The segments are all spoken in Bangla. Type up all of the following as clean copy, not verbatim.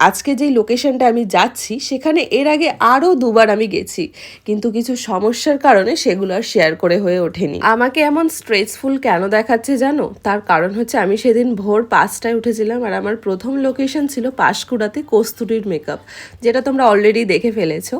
আজকে যেই লোকেশনটা আমি যাচ্ছি সেখানে এর আগে আরও দুবার আমি গেছি, কিন্তু কিছু সমস্যার কারণে সেগুলো আর শেয়ার করে হয়ে ওঠেনি। আমাকে এমন স্ট্রেসফুল কেন দেখাচ্ছে জানো? তার কারণ হচ্ছে আমি সেদিন ভোর 5টায় উঠেছিলাম আর আমার প্রথম লোকেশন ছিল পাঁশকুড়াতে কস্তুরীর মেকআপ, যেটা তোমরা অলরেডি দেখে ফেলেছো।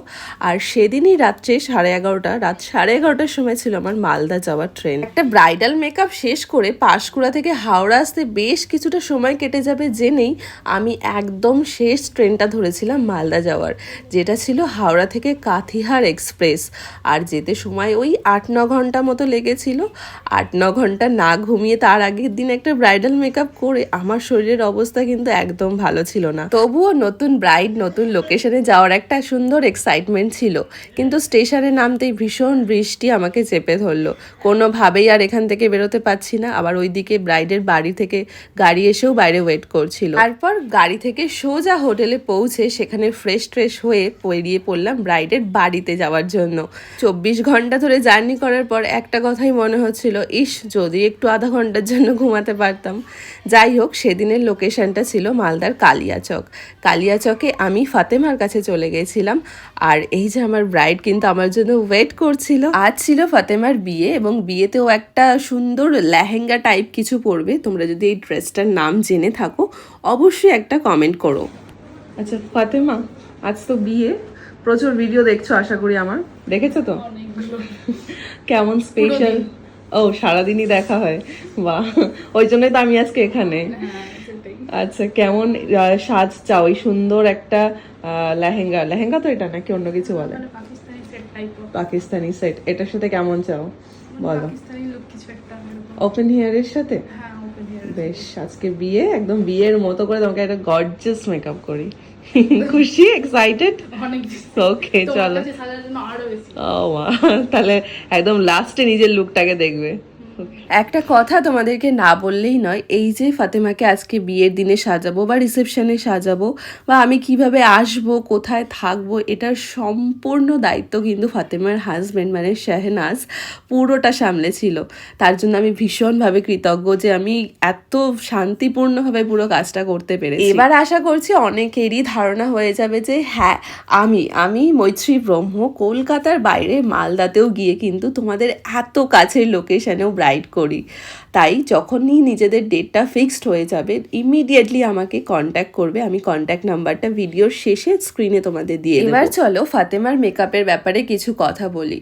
আর সেদিনই রাত্রে 11:30 রাত 11:30টার সময় ছিল আমার মালদা যাওয়ার ট্রেন। একটা ব্রাইডাল মেকআপ শেষ করে পাঁশকুড়া থেকে হাওড়া আসতে বেশ কিছুটা সময় কেটে যাবে জেনেই আমি একদম শেষ ট্রেনটা ধরেছিলাম মালদা যাওয়ার, যেটা ছিল হাওড়া থেকে কাথিহার এক্সপ্রেস। আর যেতে সময় ওই 8-9 ঘন্টা মতো লেগেছিল। 8-9 ঘন্টা না ঘুমিয়ে তার আগের দিন একটা ব্রাইডাল মেকআপ করে আমার শরীরের অবস্থা কিন্তু একদম ভালো ছিল না। তবুও নতুন ব্রাইড নতুন লোকেশনে যাওয়ার একটা সুন্দর এক্সাইটমেন্ট ছিল, কিন্তু স্টেশনে নামতেই ভীষণ বৃষ্টি আমাকে চেপে ধরলো। কোনোভাবেই আর এখান থেকে বেরোতে পারছি না। আবার ওইদিকে ব্রাইডের বাড়ি থেকে গাড়ি এসেও বাইরে ওয়েট করছিল। তারপর গাড়ি থেকে সোজা হোটেলে পৌঁছে সেখানে ফ্রেশ হয়ে বেরিয়ে পড়লাম ব্রাইডের বাড়িতে যাওয়ার জন্য। 24 ঘন্টা ধরে জার্নি করার পর একটা কথাই মনে হচ্ছিল, ইস যদি একটু আধা ঘন্টার জন্য ঘুমাতে পারতাম। যাই হোক, সেদিনের লোকেশনটা ছিল মালদার কালিয়াচক। কালিয়াচকে আমি ফাতেমার কাছে চলে গেছিলাম। আর এই যে আমার ব্রাইড কিন্তু আমার জন্য ওয়েট করছিল। আজ ছিল ফাতেমার বিয়ে এবং বিয়েতেও একটা সুন্দর লেহেঙ্গা টাইপ কিছু পরবে। তোমরা যদি এই ড্রেসটার নাম জেনে থাকো অবশ্যই একটা কমেন্ট করো। আচ্ছা ফাতেমা, আজ তো বিয়ে, প্রচুর ভিডিও দেখছো আশা করি আমার, দেখেছো তো? কেমন স্পেশাল? ও সারাদিনই দেখা হয়, বাহ, ওই জন্যই তো আমি আজকে এখানে। আচ্ছা কেমন সাজ চাও? ওই সুন্দর একটা লেহেঙ্গা তো এটা নাকি অন্য কিছু বলে? পাকিস্তানি সেট, এটার সাথে কেমন চাও বলো? ওপেন হেয়ারের সাথে বেশ। আজকে বিয়ে, একদম বিয়ের মতো করে তোমাকে একটা গর্জিয়াস মেকআপ করি। খুশি, এক্সাইটেড? ওকে চলো। তাহলে একদম লাস্টে নিজের লুকটাকে দেখবে। একটা কথা তোমাদেরকে না বললেই নয়, এই যে ফাতেমাকে আজকে বিয়ের দিনে সাজাবো বা রিসেপশনে সাজাবো বা আমি কিভাবে আসবো, কোথায় থাকবো, এটার সম্পূর্ণ দায়িত্ব কিন্তু ফাতেমার হাজব্যান্ড মানে শাহনাজ পুরোটা সামলেছিল। তার জন্য আমি ভীষণভাবে কৃতজ্ঞ যে আমি এত শান্তিপূর্ণভাবে পুরো কাজটা করতে পেরেছি। এবার আশা করছি অনেকেরই ধারণা হয়ে যাবে যে হ্যাঁ, আমি মৈত্রী ব্রহ্ম কলকাতার বাইরে মালদাতেও গিয়ে কিন্তু তোমাদের এত কাছের লোকেশনেও ব্রাইড করি। তাই যখনই নিজেদের ডেটটা ফিক্সড হয়ে যাবে ইমিডিয়েটলি আমাকে কন্ট্যাক্ট করবে। আমি কন্ট্যাক্ট নাম্বারটা ভিডিওর শেষে স্ক্রিনে তোমাদের দিয়ে দেব। এবার চলো ফাতেমার মেকআপের ব্যাপারে কিছু কথা বলি।